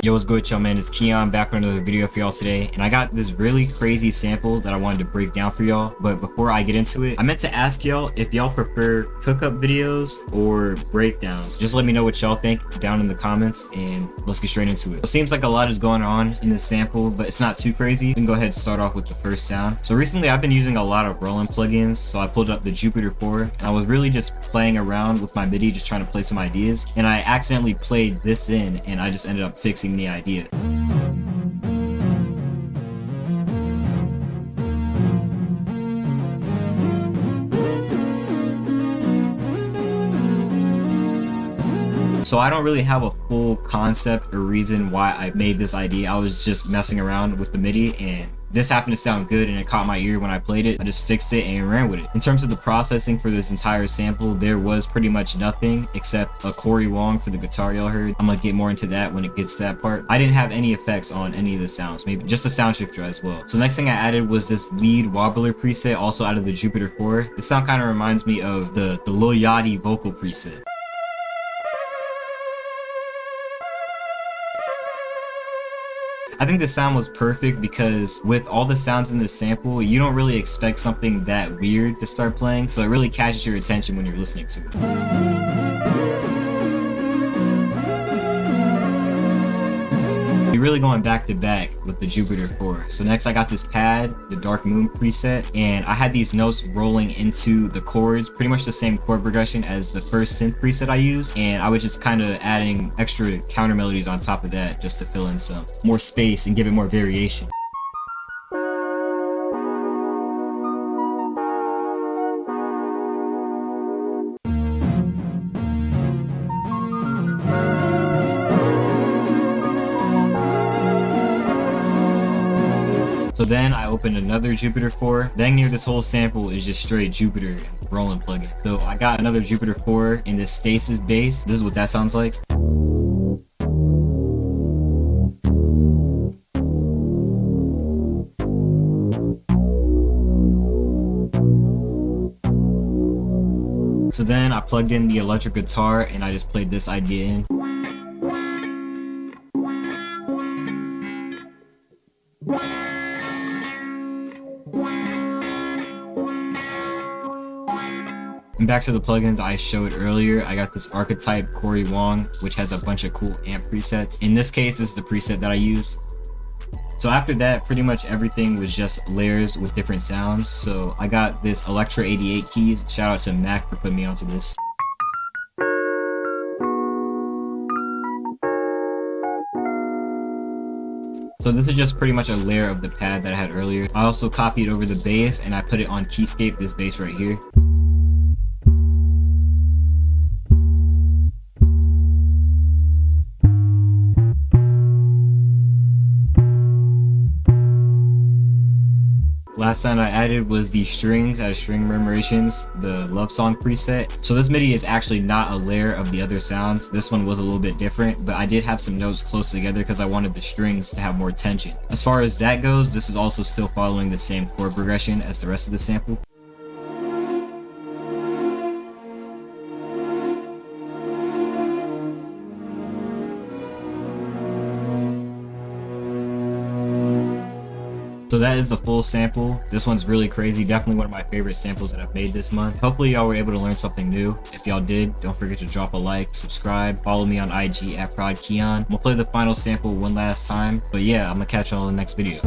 Yo, what's good with y'all, man? It's Keyon back with another video for y'all today, and I got this really crazy sample that I wanted to break down for y'all. But before I get into it, I meant to ask y'all if y'all prefer cook-up videos or breakdowns. Just let me know what y'all think down in the comments, and let's get straight into it. It seems like a lot is going on in this sample, but it's not too crazy. We can go ahead and start off with the first sound. So recently I've been using a lot of Roland plugins, so I pulled up the Jupiter 4, and I was really just playing around with my MIDI, just trying to play some ideas, and I accidentally played this in, and I just ended up fixing the idea. So I don't really have a full concept or reason why I made this idea. I was just messing around with the MIDI, and this happened to sound good and it caught my ear when I played it. I just fixed it and ran with it. In terms of the processing for this entire sample, there was pretty much nothing except a Corey Wong for the guitar y'all heard. I'm gonna get more into that when it gets to that part. I didn't have any effects on any of the sounds, maybe just a sound shifter as well. So next thing I added was this lead wobbler preset, also out of the Jupiter 4. This sound kind of reminds me of the Lil Yachty vocal preset. I think the sound was perfect because with all the sounds in this sample, you don't really expect something that weird to start playing, so it really catches your attention when you're listening to it. You're really going back to back with the Jupiter 4. So next I got this pad, the Dark Moon preset, and I had these notes rolling into the chords, pretty much the same chord progression as the first synth preset I used, and I was just kind of adding extra counter melodies on top of that just to fill in some more space and give it more variation. So then I opened another Jupiter 4. Dang near this whole sample is just straight Jupiter and Roland plugin. So I got another Jupiter 4 in this stasis bass. This is what that sounds like. So then I plugged in the electric guitar and I just played this idea in. And back to the plugins I showed earlier, I got this Archetype Corey Wong, which has a bunch of cool amp presets. In this case, this is the preset that I used. So after that, pretty much everything was just layers with different sounds. So I got this Electra 88 keys. Shout out to Mac for putting me onto this. So this is just pretty much a layer of the pad that I had earlier. I also copied over the bass and I put it on Keyscape, this bass right here. Last sound I added was the strings out of String Murmurations, the Love Song preset. So this MIDI is actually not a layer of the other sounds. This one was a little bit different, but I did have some notes close together because I wanted the strings to have more tension. As far as that goes, this is also still following the same chord progression as the rest of the sample. So that is the full sample. This one's really crazy. Definitely one of my favorite samples that I've made this month. Hopefully y'all were able to learn something new. If y'all did, don't forget to drop a like, subscribe, follow me on IG @ProdKeyon. I'm gonna play the final sample one last time. But yeah, I'm gonna catch y'all in the next video.